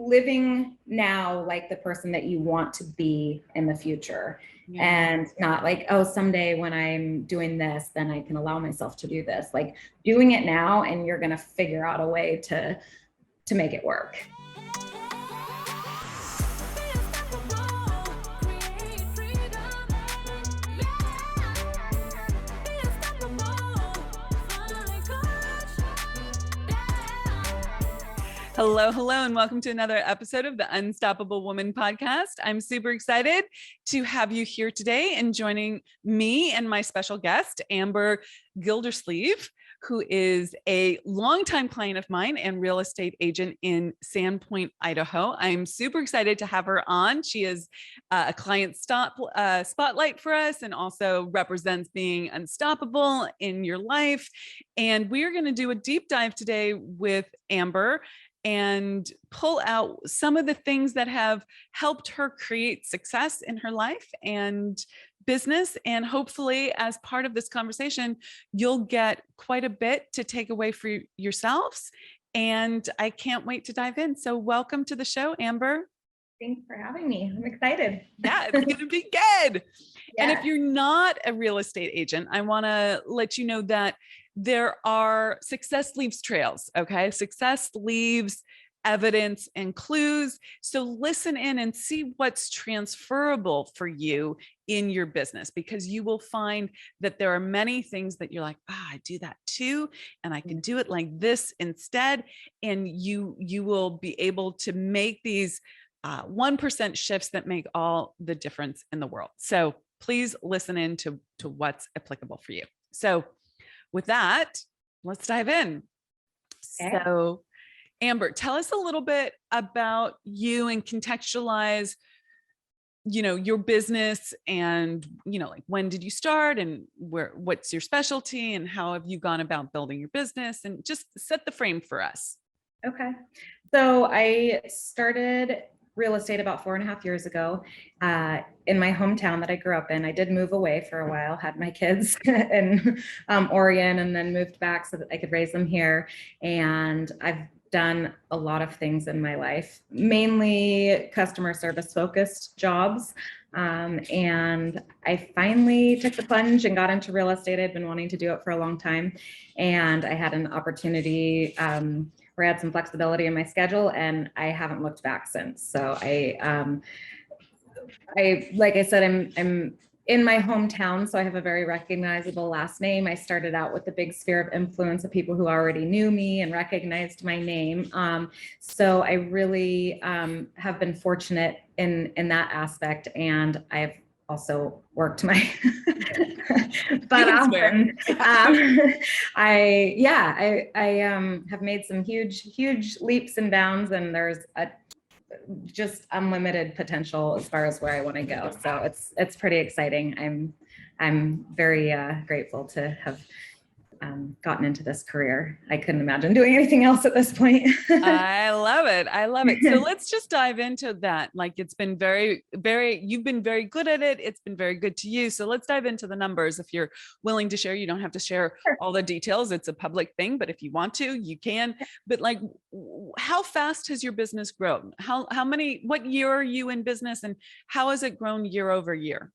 living now like the person that you want to be in the future. Yeah. And not like, oh, someday when I'm doing this, then I can allow myself to do this. Like doing it now, and you're going to figure out a way to make it work. Hello, and welcome to another episode of the Unstoppable Woman podcast. I'm super excited to have you here today, and joining me and my special guest, Amber Gildersleeve, who is a longtime client of mine and real estate agent in Sandpoint, Idaho. I'm super excited to have her on. She is a client spotlight for us, and also represents being unstoppable in your life. And we are going to do a deep dive today with Amber and pull out some of the things that have helped her create success in her life and business. And hopefully, as part of this conversation, you'll get quite a bit to take away for yourselves. And I can't wait to dive in. So welcome to the show, Amber. Thanks for having me. I'm excited. Yeah, it's going to be good. Yeah. And if you're not a real estate agent, I want to let you know that there are success leaves trails. Okay. Success leaves evidence and clues. So listen in and see what's transferable for you in your business, because you will find that there are many things that you're like, I do that too, and I can do it like this instead. And you will be able to make these 1% shifts that make all the difference in the world. So please listen in to what's applicable for you. So with that, let's dive in. Okay. So Amber, tell us a little bit about you and contextualize, your business, and, like, when did you start, and what's your specialty, and how have you gone about building your business, and just set the frame for us. Okay. So I started real estate about 4.5 years ago in my hometown that I grew up in. I did move away for a while, had my kids in Oregon, and then moved back so that I could raise them here. And I've done a lot of things in my life, mainly customer service focused jobs. And I finally took the plunge and got into real estate. I'd been wanting to do it for a long time. And I had an opportunity where I had some flexibility in my schedule, and I haven't looked back since. So I like I said, I'm in my hometown, so I have a very recognizable last name. I started out with the big sphere of influence of people who already knew me and recognized my name. So I really have been fortunate in that aspect, and I've also worked my butt off. I have made some huge leaps and bounds, and there's just unlimited potential as far as where I want to go. So it's pretty exciting. I'm very grateful to have gotten into this career. I couldn't imagine doing anything else at this point. I love it. So let's just dive into that. Like, it's been you've been very good at it. It's been very good to you. So let's dive into the numbers. If you're willing to share, you don't have to share all the details. It's a public thing, but if you want to, you can. But like, how fast has your business grown? What year are you in business, and how has it grown year over year?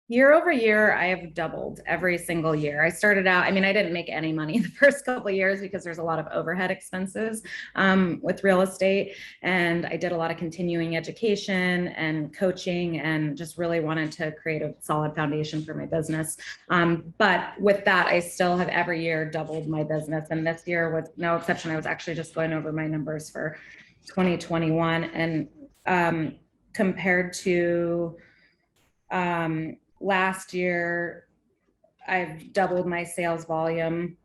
Year over year, I have doubled every single year. I started out, I didn't make any money the first couple of years because there's a lot of overhead expenses with real estate. And I did a lot of continuing education and coaching, and just really wanted to create a solid foundation for my business. But with that, I still have every year doubled my business. And this year was no exception. I was actually just going over my numbers for 2021, and compared to last year, I've doubled my sales volume,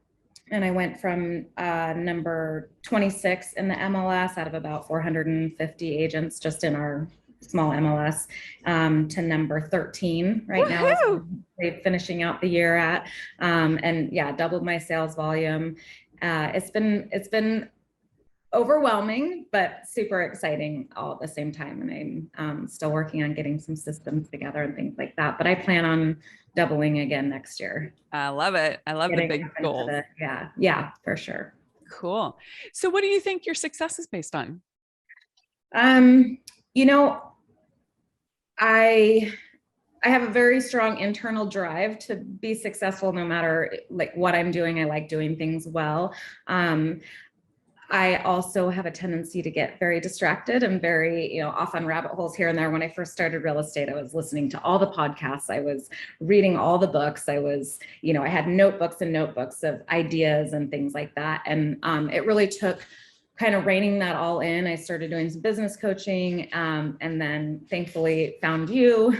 and I went from number 26 in the MLS out of about 450 agents just in our small MLS to number 13 right now. Finishing out the year at, and yeah, doubled my sales volume. It's been overwhelming, but super exciting all at the same time. And I'm still working on getting some systems together and things like that. But I plan on doubling again next year. I love it. I love the big goals. Yeah, for sure. Cool. So what do you think your success is based on? Um, you know, I I have a very strong internal drive to be successful no matter like what I'm doing. I like doing things well. Um, I also have a tendency to get very distracted and very, off on rabbit holes here and there. When I first started real estate, I was listening to all the podcasts. I was reading all the books. I had notebooks and notebooks of ideas and things like that. And it really took kind of reining that all in. I started doing some business coaching, and then thankfully found you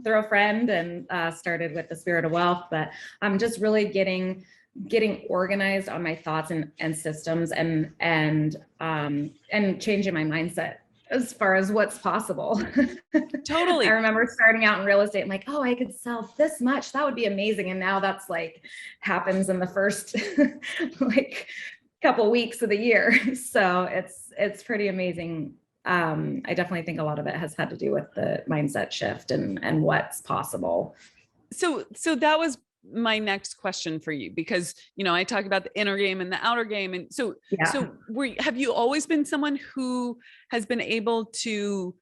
through a friend, and started with the Spirit of Wealth. But I'm just really getting organized on my thoughts and systems, and changing my mindset as far as what's possible. Totally. I remember starting out in real estate. I'm like, oh, I could sell this much. That would be amazing. And now that's like happens in the first like couple weeks of the year. So it's pretty amazing. I definitely think a lot of it has had to do with the mindset shift and what's possible. So that was my next question for you, because, I talk about the inner game and the outer game. And so have you always been someone who has been able to,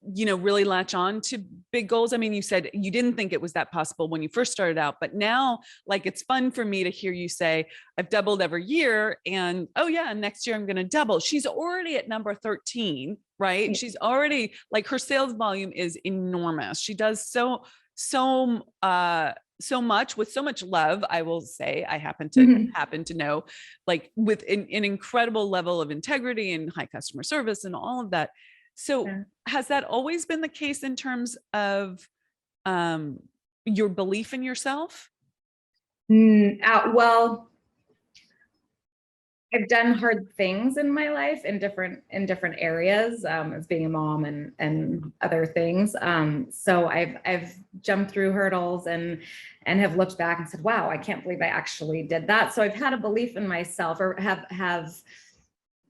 really latch on to big goals? I mean, you said you didn't think it was that possible when you first started out, but now, like, it's fun for me to hear you say, I've doubled every year, and oh yeah, next year I'm going to double. She's already at number 13, right? Yeah. She's already, like, her sales volume is enormous. She does so much with so much love. I will say, I happen to know, like, with an incredible level of integrity and high customer service and all of that. So has that always been the case in terms of your belief in yourself? Well, I've done hard things in my life in different areas, as being a mom and other things. So I've jumped through hurdles and have looked back and said, wow, I can't believe I actually did that. So I've had a belief in myself, or have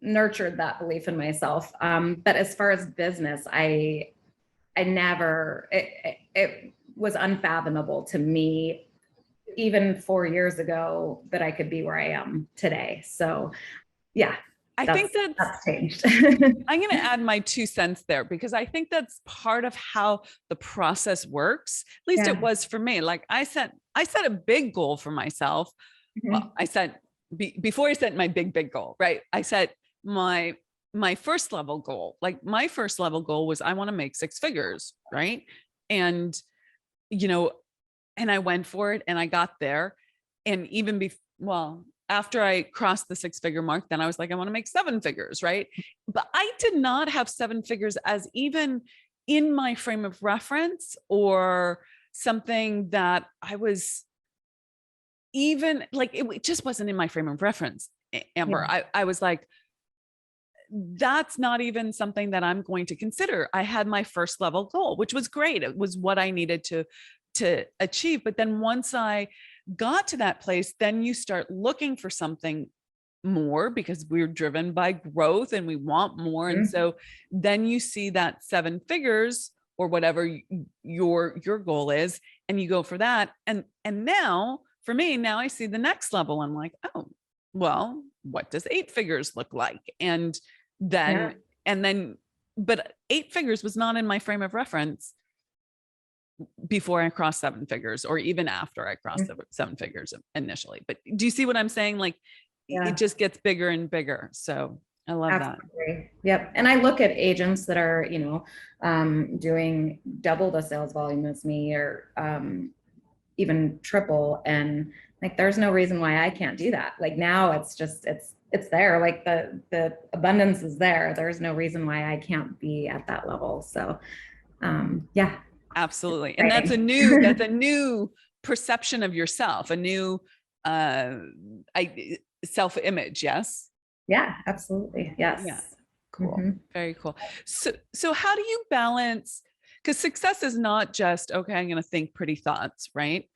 nurtured that belief in myself. But as far as business, I never, it was unfathomable to me even 4 years ago that I could be where I am today. So yeah, I think that's changed. I'm going to add my 2 cents there, because I think that's part of how the process works. At least it was for me. Like, I set a big goal for myself. Well, I said before I set my big goal, right? I set my first level goal. Like, my first level goal was, I want to make 6 figures, right? And and I went for it and I got there. And even after I crossed the 6-figure mark, then I was like, I want to make 7 figures, right? But I did not have 7 figures as even in my frame of reference, or something that I was even like, it just wasn't in my frame of reference, Amber. I was like, that's not even something that I'm going to consider. I had my first level goal, which was great. It was what I needed to achieve. But then once I got to that place, then you start looking for something more, because we're driven by growth and we want more. And so then you see that 7 figures, or whatever your goal is, and you go for that. And now for me, now I see the next level. I'm like, oh, well, what does 8 figures look like? And then, but 8 figures was not in my frame of reference before I crossed 7 figures, or even after I crossed 7 figures initially. But do you see what I'm saying? Like, it just gets bigger and bigger. So I love that. Yep. And I look at agents that are, doing double the sales volume as me, or even triple, and like, there's no reason why I can't do that. Like, now it's just, it's there. Like, the abundance is there. There's no reason why I can't be at that level. So yeah. Absolutely. And that's a new perception of yourself, a new self-image. Yes. Yeah, absolutely. Yes. Yeah. Cool. Very cool. So how do you balance, because success is not just, okay, I'm going to think pretty thoughts, right?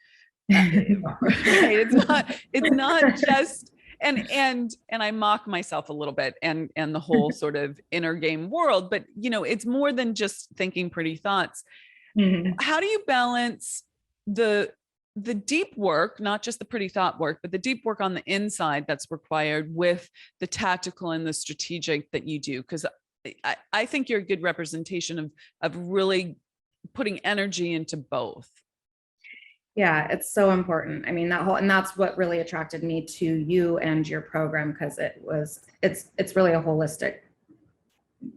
Right. It's not just, and I mock myself a little bit, and the whole sort of inner game world, but it's more than just thinking pretty thoughts. How do you balance the deep work, not just the pretty thought work, but the deep work on the inside that's required with the tactical and the strategic that you do? Because I think you're a good representation of really putting energy into both. Yeah, it's so important. I mean, and that's what really attracted me to you and your program, because it's really a holistic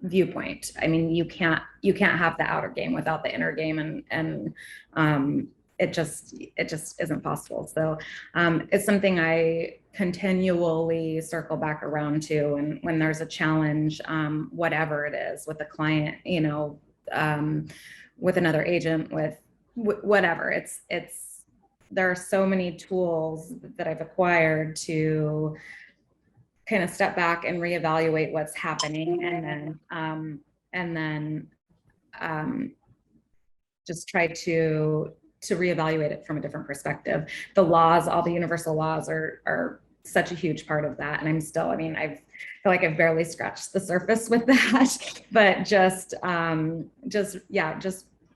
viewpoint. I mean, you can't have the outer game without the inner game, and it just isn't possible. So it's something I continually circle back around to, and when there's a challenge, whatever it is, with a client, with another agent, with whatever, it's there are so many tools that I've acquired to kind of step back and reevaluate what's happening, and then just try to reevaluate it from a different perspective. The laws, all the universal laws, are such a huge part of that. And I feel like I've barely scratched the surface with that, but just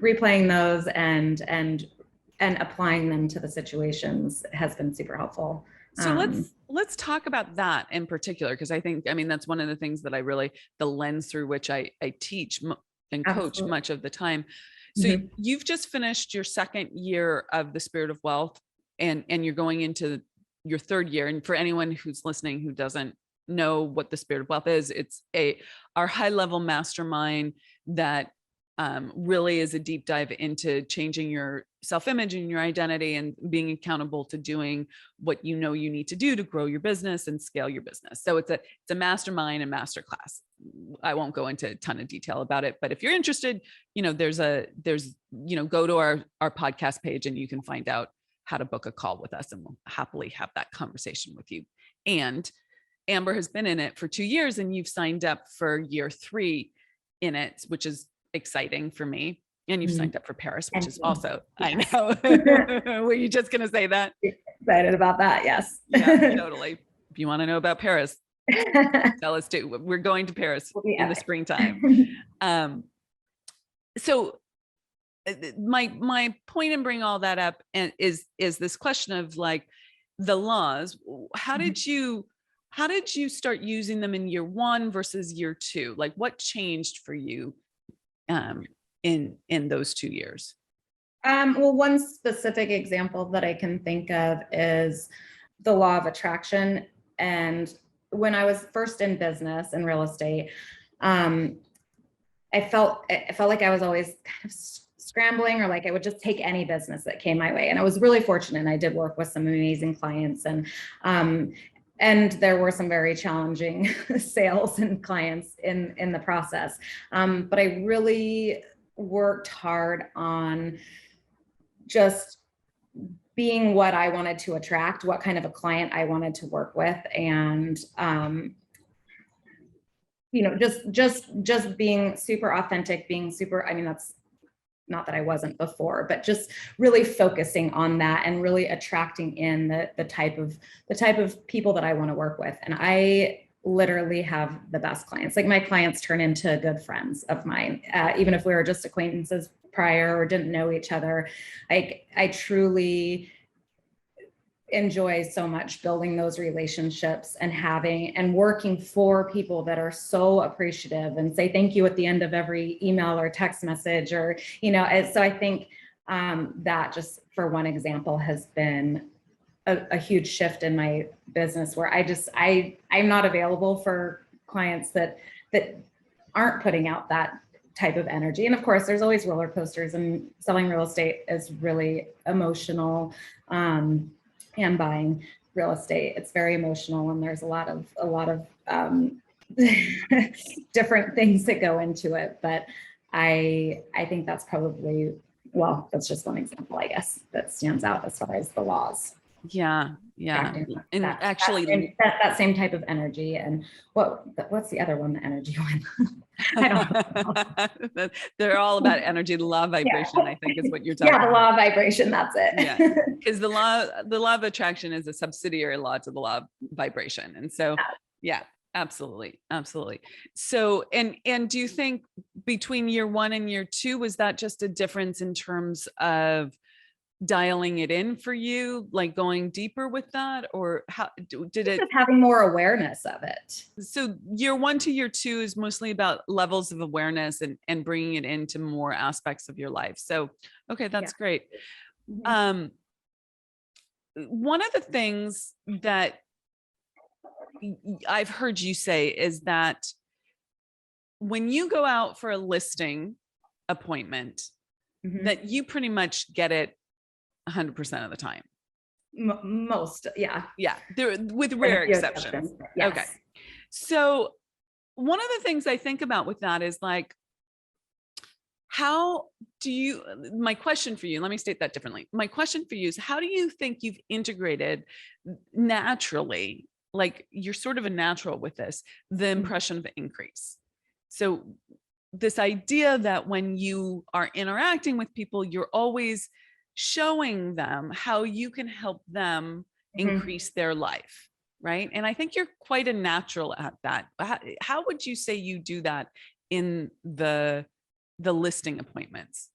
replaying those and applying them to the situations has been super helpful. So let's talk about that in particular, because I think, that's one of the things that the lens through which I teach and coach Absolutely. much of the time. So you've just finished your second year of the Spirit of Wealth, and you're going into your third year. And for anyone who's listening who doesn't know what the Spirit of Wealth is, it's our high level mastermind that really is a deep dive into changing your self-image and your identity and being accountable to doing what you need to do to grow your business and scale your business. So it's a mastermind and masterclass. I won't go into a ton of detail about it, but if you're interested, there's go to our podcast page and you can find out how to book a call with us, and we'll happily have that conversation with you. And Amber has been in it for 2 years, and you've signed up for year 3 in it, which is exciting for me. And you've signed up for Paris, which is also, I know. Were you just going to say that? Excited about that. Yes. Yeah, totally. If you want to know about Paris, tell us too. We're going to Paris in the springtime. So my point in bringing all that up is this question of like the laws. How did you start using them in year 1 versus year 2? Like, what changed for you in those 2 years? Well, one specific example that I can think of is the law of attraction. And when I was first in business in real estate, I felt like I was always kind of scrambling, or like I would just take any business that came my way. And I was really fortunate, and I did work with some amazing clients, and there were some very challenging sales and clients in the process. But I really worked hard on just being what I wanted to attract, what kind of a client I wanted to work with. And, just being super authentic, that's not that I wasn't before, but just really focusing on that and really attracting in the type of people that I want to work with. And I literally have the best clients. Like, my clients turn into good friends of mine, even if we were just acquaintances prior or didn't know each other. I truly enjoy so much building those relationships and working for people that are so appreciative and say thank you at the end of every email or text message, or so I think that, just for one example, has been a huge shift in my business, where I'm not available for clients that aren't putting out that type of energy. And of course, there's always roller coasters, and selling real estate is really emotional. And buying real estate, it's very emotional, and there's a lot of different things that go into it. But I think that's probably, well, that's just one example, I guess, that stands out as far as the laws. Yeah. And actually that same type of energy. And what's the other one? The energy one. I don't know. They're all about energy. The law of vibration, I think, is what you're talking about. Yeah, the law of vibration. That's it. Yeah, because the law of attraction is a subsidiary law to the law of vibration. And so, yeah, absolutely. So, and do you think between year 1 and year 2, was that just a difference in terms of dialing it in for you, like going deeper with that, or how did it? Just having more awareness of it. So year 1 to year 2 is mostly about levels of awareness and bringing it into more aspects of your life. So, okay, that's great. Mhm. One of the things that I've heard you say is that when you go out for a listing appointment, Mhm. that you pretty much get it 100% of the time. Most, yeah. Yeah, there with Quite a rare few exceptions. exceptions. Okay. Yes. So one of the things I think about with that is like, how do you, my question for you, let me state that differently. My question for you is, how do you think you've integrated naturally, like you're sort of a natural with this, the impression of increase? So this idea that when you are interacting with people, you're always showing them how you can help them Mhm. increase their life, right? And I think you're quite a natural at that. How would you say you do that in the listing appointments?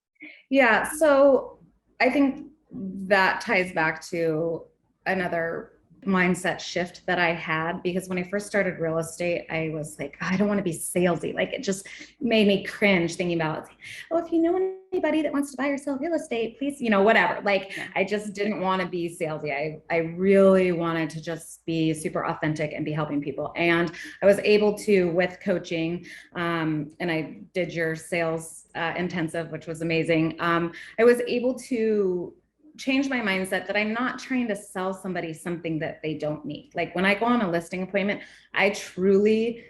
Yeah, so I think that ties back to another mindset shift that I had, because when I first started real estate, I was like, I don't want to be salesy. Like, it just made me cringe thinking about, oh, if you know anybody that wants to buy or sell real estate, please, whatever. Like, Yeah. I just didn't want to be salesy. I really wanted to just be super authentic and be helping people. And I was able to, with coaching, and I did your sales intensive, which was amazing. I was able to change my mindset that I'm not trying to sell somebody something that they don't need. Like, when I go on a listing appointment, I truly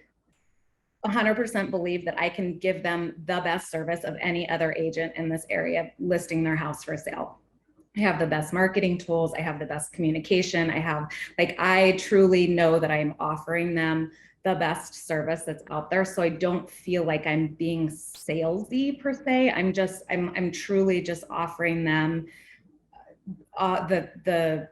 100% believe that I can give them the best service of any other agent in this area listing their house for sale. I have the best marketing tools. I have the best communication. I truly know that I am offering them the best service that's out there. So I don't feel like I'm being salesy per se. I'm truly just offering them the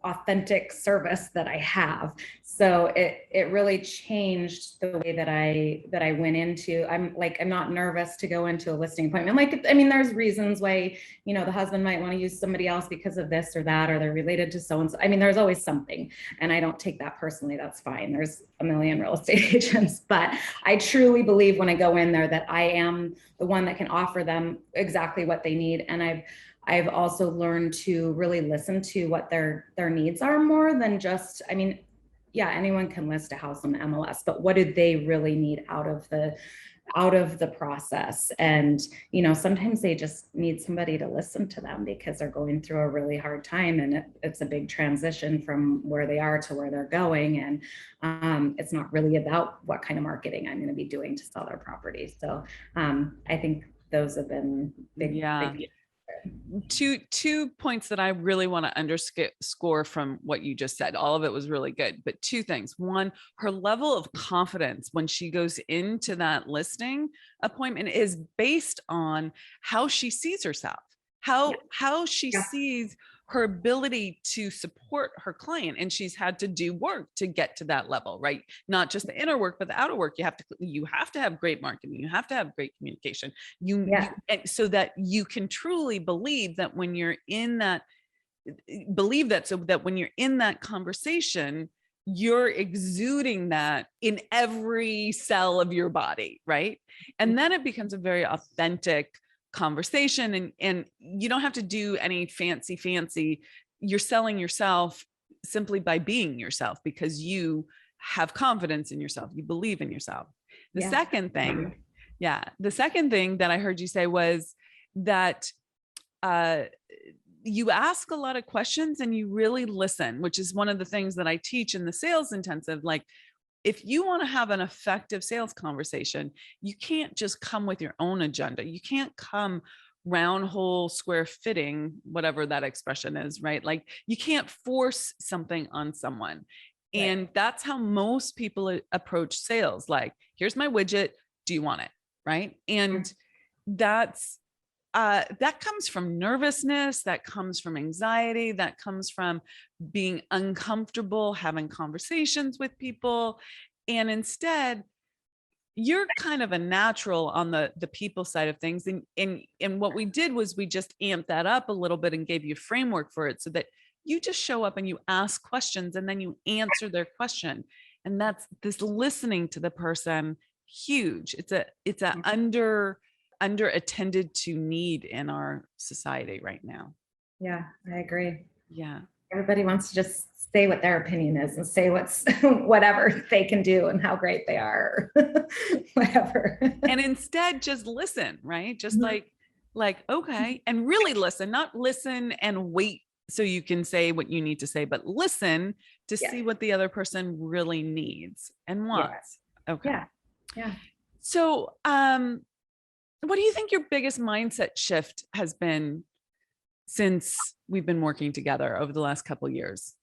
authentic service that I have. So it really changed the way that I went into. I'm not nervous to go into a listing appointment. Like, I mean, there's reasons why, the husband might want to use somebody else because of this or that, or they're related to so and so. I mean, there's always something, and I don't take that personally. That's fine. There's a million real estate agents, but I truly believe when I go in there that I am the one that can offer them exactly what they need. And I've also learned to really listen to what their needs are, more than just, I mean, yeah, anyone can list a house on the MLS, but what do they really need out of the process? And, sometimes they just need somebody to listen to them because they're going through a really hard time, and it's a big transition from where they are to where they're going. And it's not really about what kind of marketing I'm going to be doing to sell their property. So I think those have been big, Yeah. big. Two points that I really want to underscore from what you just said. All of it was really good, but two things. One, her level of confidence when she goes into that listing appointment is based on how she sees herself, how she Yeah. sees her ability to support her client. And she's had to do work to get to that level, right? Not just the inner work, but the outer work. You have to have great marketing. You have to have great communication. Yeah. And so that you can truly believe that when you're in that, so that when you're in that conversation, you're exuding that in every cell of your body, right? And then it becomes a very authentic conversation, and you don't have to do any fancy. You're selling yourself simply by being yourself, because you have confidence in yourself, you believe in yourself. The Yeah. second thing, the second thing that I heard you say was that you ask a lot of questions and you really listen, which is one of the things that I teach in the sales intensive. Like, if you want to have an effective sales conversation, you can't just come with your own agenda. You can't come round hole square fitting, whatever that expression is, right? Like, you can't force something on someone. And that's how most people approach sales. Like, here's my widget. Do you want it? Right. And that's that comes from nervousness, that comes from anxiety, that comes from being uncomfortable having conversations with people. And instead, you're kind of a natural on the people side of things. And what we did was we just amped that up a little bit and gave you a framework for it so that you just show up and you ask questions and then you answer their question. And that's this listening to the person, huge. It's a under attended to need in our society right now. Yeah, I agree. Yeah. Everybody wants to just say what their opinion is and say what's whatever they can do and how great they are, whatever. And instead just listen, right? Just like, okay. And really listen, not listen and wait so you can say what you need to say, but listen to see what the other person really needs and wants. Okay. Yeah. So, what do you think your biggest mindset shift has been since we've been working together over the last couple of years?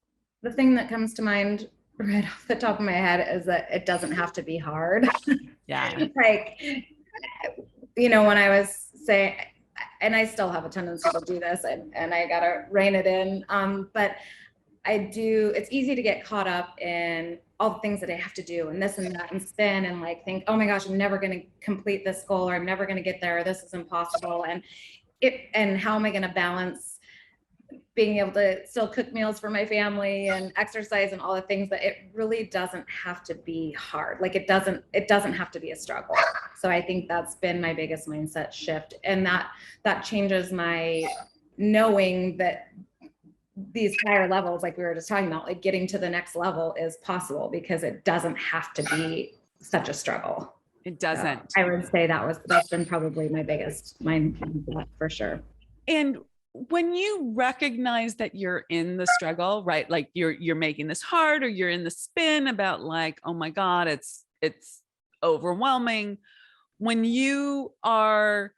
The thing that comes to mind right off the top of my head is that it doesn't have to be hard. Yeah. Like, when I was saying, and I still have a tendency to do this and I gotta rein it in. But it's easy to get caught up in all the things that I have to do and this and that and spin and like think, oh my gosh, I'm never going to complete this goal, or I'm never going to get there, or this is impossible. And how am I going to balance being able to still cook meals for my family and exercise and all the things? That it really doesn't have to be hard. Like it doesn't have to be a struggle. So I think that's been my biggest mindset shift. And that changes my knowing that these higher levels, like we were just talking about, like getting to the next level is possible because it doesn't have to be such a struggle. It doesn't. So I would say that's been probably my biggest mindset for sure. And when you recognize that you're in the struggle, right? Like you're making this hard, or you're in the spin about like, oh my God, it's overwhelming. When you are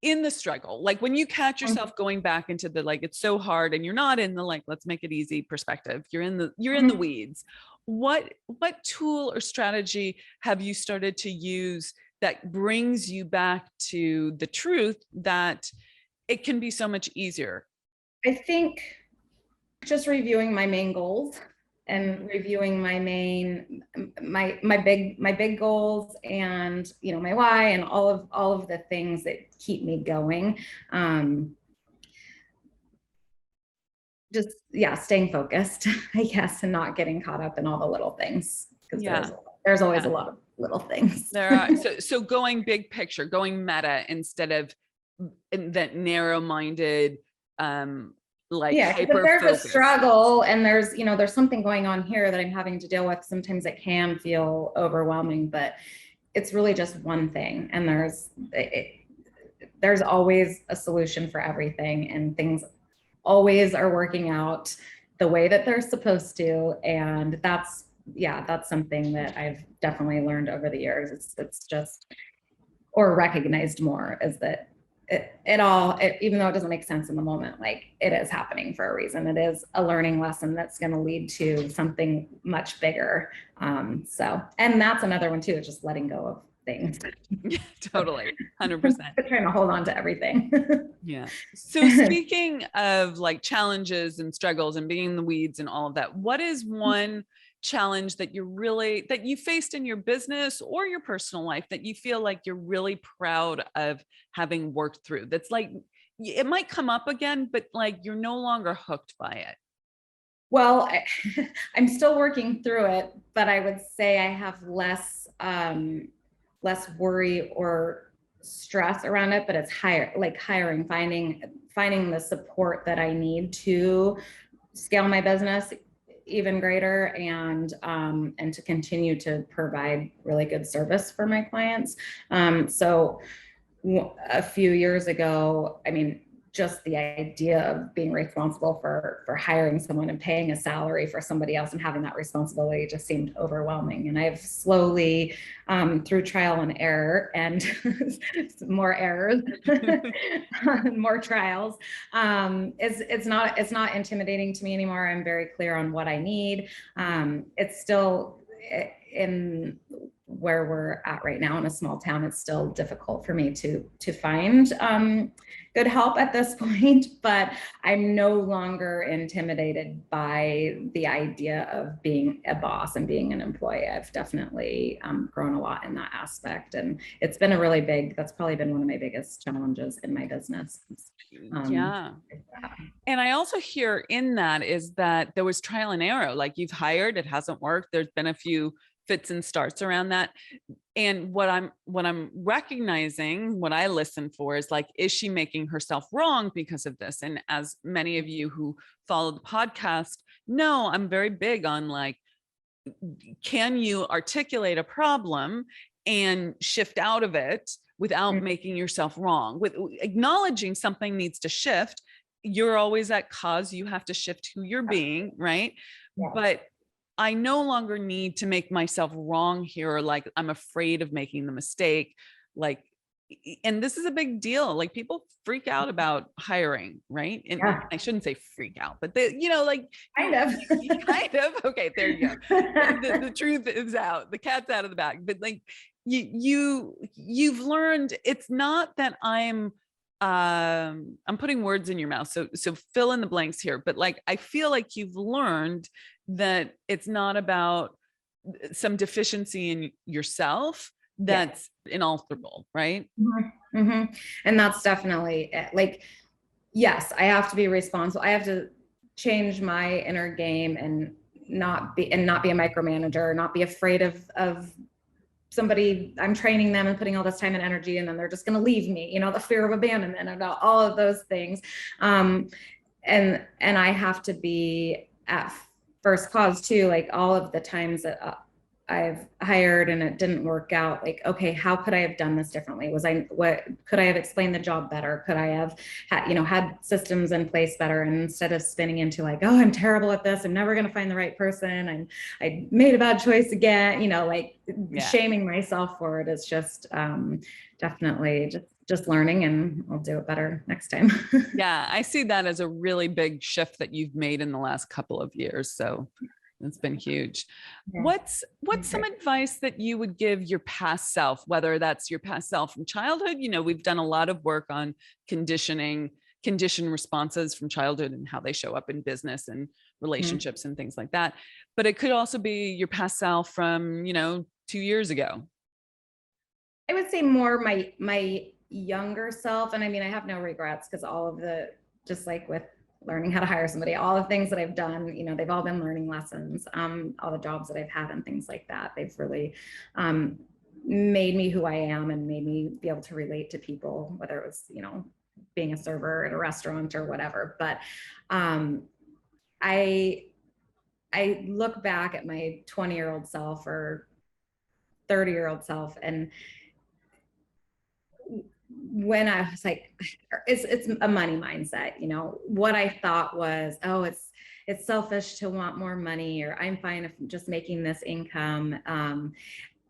in the struggle, like when you catch yourself going back into the, like, it's so hard, and you're not in the, like, let's make it easy perspective. You're in the weeds. What tool or strategy have you started to use that brings you back to the truth that it can be so much easier? I think just reviewing my main goals and reviewing my big goals and my why and all of the things that keep me going. Just staying focused, I guess, and not getting caught up in all the little things, because there's always a lot of little things. There are. So going big picture, going meta instead of that narrow-minded, hyper there's focus. A struggle and there's something going on here that I'm having to deal with. Sometimes it can feel overwhelming, but it's really just one thing, and there's always a solution for everything, and things always are working out the way that they're supposed to. And that's something that I've definitely learned over the years. It's just, or recognized more, is that even though it doesn't make sense in the moment, like it is happening for a reason. It is a learning lesson that's going to lead to something much bigger. And that's another one too, just letting go of things. Yeah, totally. 100%. Trying to hold on to everything. Yeah. So speaking of like challenges and struggles and being in the weeds and all of that, what is one challenge that you faced in your business or your personal life that you feel like you're really proud of having worked through? That's like, it might come up again, but like you're no longer hooked by it. Well, I'm still working through it, but I would say I have less worry or stress around it, but it's hiring, finding the support that I need to scale my business even greater, and to continue to provide really good service for my clients. So a few years ago, just the idea of being responsible for hiring someone and paying a salary for somebody else and having that responsibility just seemed overwhelming. And I've slowly, through trial and error and more errors, more trials, it's not intimidating to me anymore. I'm very clear on what I need. It's still in where we're at right now in a small town, it's still difficult for me to find good help at this point, but I'm no longer intimidated by the idea of being a boss and being an employee. I've definitely grown a lot in that aspect. And it's been a really that's probably been one of my biggest challenges in my business. Yeah. And I also hear in that is that there was trial and error, like you've hired, it hasn't worked. There's been a few fits and starts around that. And what I'm recognizing, what I listen for is like, is she making herself wrong because of this? And as many of you who follow the podcast know, I'm very big on like, can you articulate a problem and shift out of it without making yourself wrong? With acknowledging something needs to shift, you're always at cause, you have to shift who you're being, right? Yeah. But I no longer need to make myself wrong here, or like I'm afraid of making the mistake. Like, and this is a big deal. Like people freak out about hiring, right? And I shouldn't say freak out, but they, like kind of. Okay, there you go. The truth is out. The cat's out of the bag. But like you've learned. It's not that I'm putting words in your mouth. So fill in the blanks here. But like I feel like you've learned that it's not about some deficiency in yourself that's inalterable, right? Mm-hmm. Mm-hmm. And that's definitely it. Like, yes, I have to be responsible. I have to change my inner game and not be a micromanager, not be afraid of somebody. I'm training them and putting all this time and energy, and then they're just going to leave me, the fear of abandonment and all of those things. And I have to be at first cause too, like all of the times that I've hired and it didn't work out, like, okay, how could I have done this differently? What could I have explained the job better? Could I have had systems in place better? And instead of spinning into like, oh, I'm terrible at this, I'm never going to find the right person, I made a bad choice again, shaming myself for it is just definitely just learning, and I'll do it better next time. Yeah, I see that as a really big shift that you've made in the last couple of years. So it's been huge. Yeah. What's some advice that you would give your past self, whether that's your past self from childhood? We've done a lot of work on condition responses from childhood and how they show up in business and relationships and things like that. But it could also be your past self from, 2 years ago. I would say more my younger self. And I mean, I have no regrets, because all of just like with learning how to hire somebody, all the things that I've done, they've all been learning lessons. All the jobs that I've had and things like that, they've really made me who I am and made me be able to relate to people, whether it was, being a server at a restaurant or whatever. But I look back at my 20-year-old self or 30-year-old self, and when I was like, it's a money mindset, what I thought was, oh, it's selfish to want more money, or I'm fine if I'm just making this income.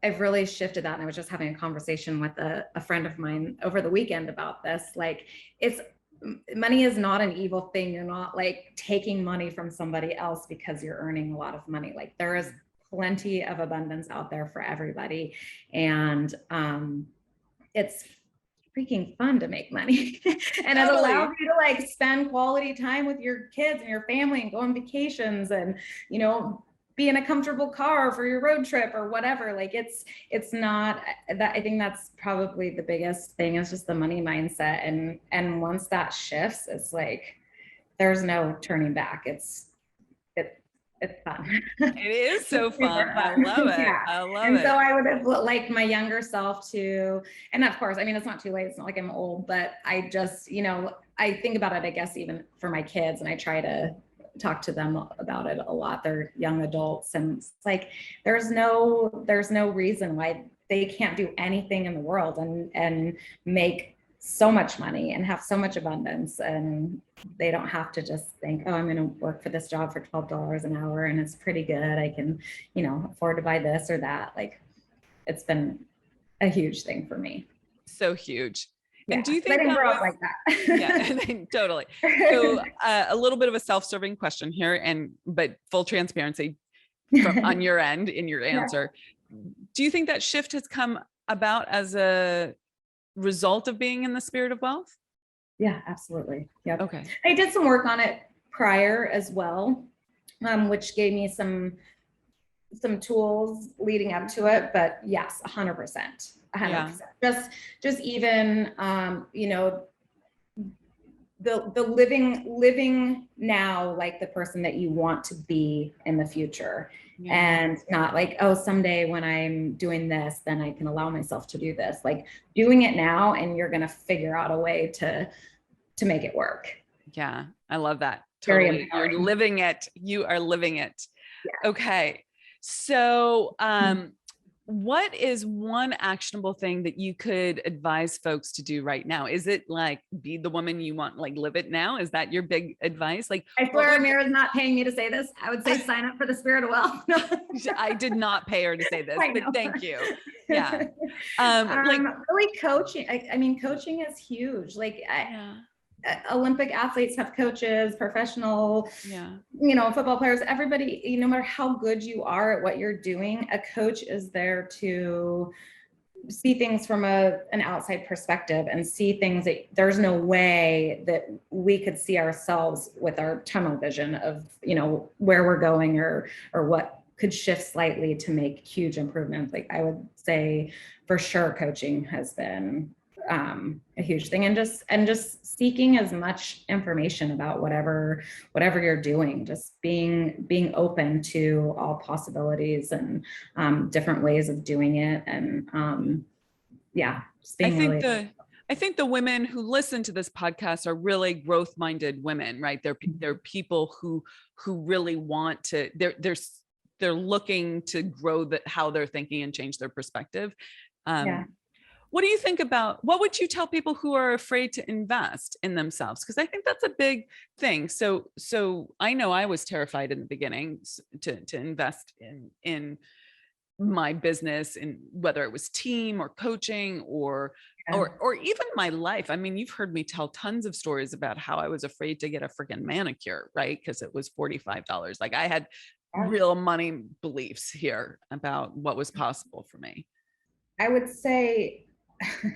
I've really shifted that. And I was just having a conversation with a friend of mine over the weekend about this. Like, money is not an evil thing. You're not like taking money from somebody else because you're earning a lot of money. Like, there is plenty of abundance out there for everybody. And it's freaking fun to make money. And it allows you to like spend quality time with your kids and your family and go on vacations and, be in a comfortable car for your road trip or whatever. Like it's not that. I think that's probably the biggest thing, is just the money mindset. And once that shifts, it's like, there's no turning back. It's fun. It is so fun. I love it. Yeah. I love it. So I would have liked my younger self to, and of course, I mean, it's not too late. It's not like I'm old, but I just, I think about it, I guess, even for my kids, and I try to talk to them about it a lot. They're young adults, and it's like, there's no reason why they can't do anything in the world and make so much money and have so much abundance, and they don't have to just think, oh, I'm going to work for this job for $12 an hour and it's pretty good, I can afford to buy this or that. Like, it's been a huge thing for me. So huge. Yeah. And do you think I didn't grow up like that? Yeah, totally. So a little bit of a self-serving question here, but full transparency on your end in your answer. do you think that shift has come about as a result of being in the spirit of wealth? Yeah, absolutely. Yep. Okay. I did some work on it prior as well, which gave me some tools leading up to it, but yes, 100%. Yeah. Just even, the living now like the person that you want to be in the future. Yeah. And not like, oh, someday when I'm doing this, then I can allow myself to do this. Like doing it now, and you're going to figure out a way to make it work. Yeah, I love that. Very Totally. empowering. You're living it. You are living it. Yeah. Okay. So, what is one actionable thing that you could advise folks to do right now? Is it like be the woman you want, like live it now? Is that your big advice? Like, I swear Amira is not paying me to say this. I would say sign up for the Spirit of Wealth. No. I did not pay her to say this, but thank you. Yeah. Like really coaching. I mean, coaching is huge. Like Olympic athletes have coaches, professional, football players, everybody, no matter how good you are at what you're doing, a coach is there to see things from an outside perspective and see things that there's no way that we could see ourselves with our tunnel vision of, where we're going or what could shift slightly to make huge improvements. Like I would say for sure coaching has been a huge thing, and just seeking as much information about whatever you're doing, just being open to all possibilities and different ways of doing it. And I think the women who listen to this podcast are really growth-minded women, right? They're people who really want to, they're looking to grow how they're thinking and change their perspective. What do you think about, what would you tell people who are afraid to invest in themselves? Because I think that's a big thing. So I know I was terrified in the beginning to invest in my business, and whether it was team or coaching or even my life. I mean, you've heard me tell tons of stories about how I was afraid to get a freaking manicure, right? Because it was $45. Like I had real money beliefs here about what was possible for me. I would say, I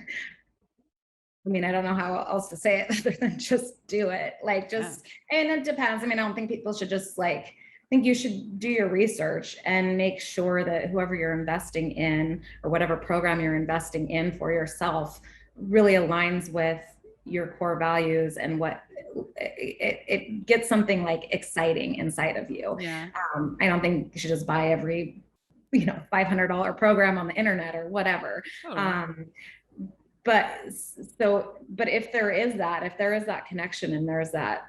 mean, I don't know how else to say it other than just do it. Like and it depends. I mean, I don't think people should just I think you should do your research and make sure that whoever you're investing in or whatever program you're investing in for yourself really aligns with your core values and what it gets something like exciting inside of you. I don't think you should just buy every $500 program on the internet or whatever. But if there is that connection and there's that,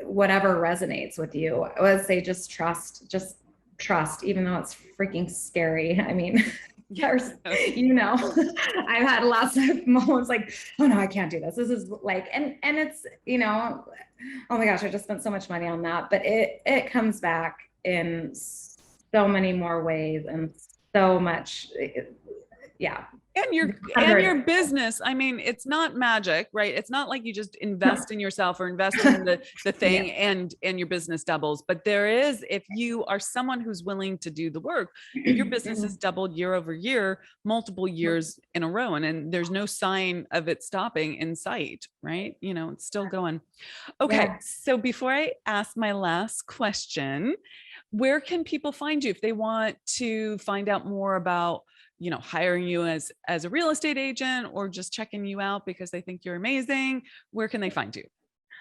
whatever resonates with you, I would say just trust, even though it's freaking scary. I mean, I've had lots of moments like, oh no, I can't do this. This is like, and it's, oh my gosh, I just spent so much money on that, but it comes back in so many more ways and so much. And your business, I mean, it's not magic, right? It's not like you just invest in yourself or invest in the thing and your business doubles. But there is, if you are someone who's willing to do the work, your business has doubled year over year, multiple years in a row. And there's no sign of it stopping in sight, right? It's still going. Okay. So before I ask my last question, where can people find you if they want to find out more about hiring you as a real estate agent, or just checking you out because they think you're amazing? Where can they find you?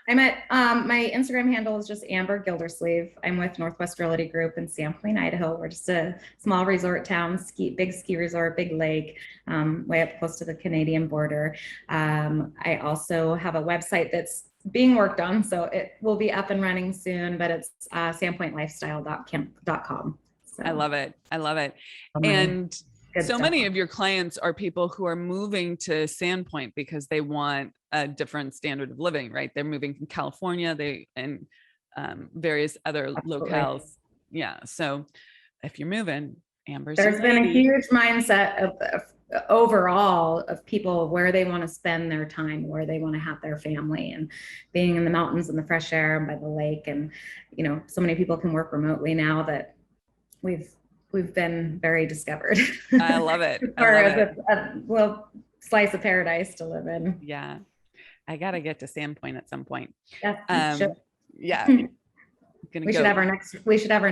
I'm at, my Instagram handle is just Amber Gildersleeve. I'm with Northwest Realty Group in Sandpoint, Idaho. We're just a small resort town, big ski resort, big lake, way up close to the Canadian border. I also have a website that's being worked on, so it will be up and running soon, but it's sandpointlifestyle.com. So, I love it. And so many of your clients are people who are moving to Sandpoint because they want a different standard of living, right? They're moving from California, and various other locales. Yeah. So if you're moving, Amber's there's been a huge mindset of overall of people where they want to spend their time, where they want to have their family, and being in the mountains and the fresh air and by the lake. And so many people can work remotely now that we've we've been very discovered. I love it. As I far love as it. a little slice of paradise to live in. Yeah. I got to get to Sandpoint at some point. Yes, you should. Yeah. Gonna We should go. have our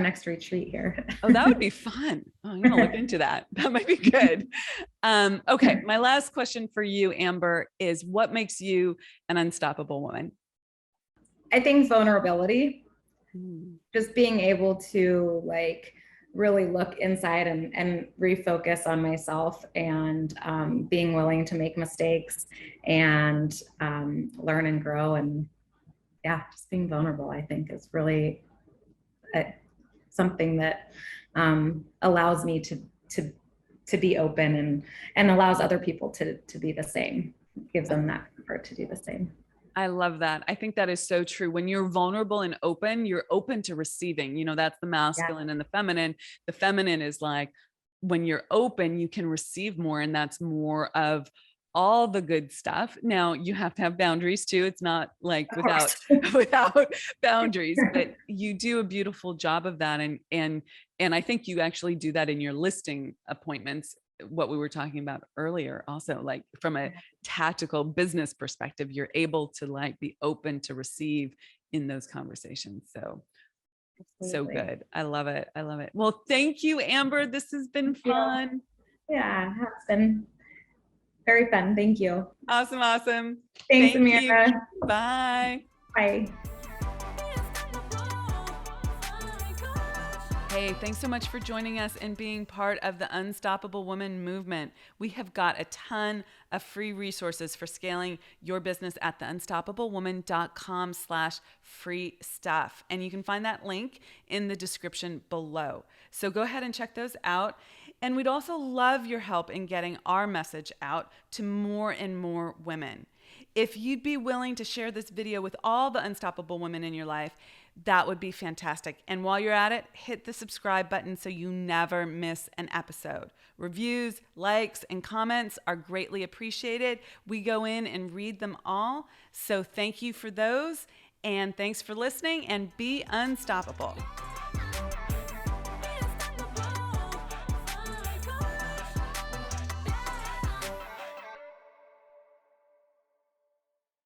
next retreat here. Oh, that would be fun. Oh, I'm gonna look into that. That might be good. Okay. My last question for you, Amber, is what makes you an unstoppable woman? I think vulnerability, Mm. just being able to like really look inside and refocus on myself, and being willing to make mistakes and learn and grow. And yeah, just being vulnerable, I think, is really something that allows me to be open, and allows other people to be the same, gives them that comfort to do the same. I love that. I think that is so true. When you're vulnerable and open, you're open to receiving. You know, that's the masculine and the feminine. The feminine is like, when you're open, you can receive more. And that's more of all the good stuff. Now you have to have boundaries too. It's not like without boundaries, but you do a beautiful job of that. And I think you actually do that in your listing appointments, what we were talking about earlier. Also, like from a tactical business perspective, you're able to like be open to receive in those conversations. So Absolutely. good. I love it. I love it. Well, thank you, Amber. This has been fun. Yeah, it's been very fun. Thank you. Awesome. Thanks, Thank you. Amira. Bye. Bye. Hey, thanks so much for joining us and being part of the Unstoppable Woman movement. We have got a ton of free resources for scaling your business at theunstoppablewoman.com/free stuff. And you can find that link in the description below. So go ahead and check those out. And we'd also love your help in getting our message out to more and more women. If you'd be willing to share this video with all the unstoppable women in your life, that would be fantastic. And while you're at it, hit the subscribe button so you never miss an episode. Reviews, likes, and comments are greatly appreciated. We go in and read them all. So thank you for those. And thanks for listening, and be unstoppable.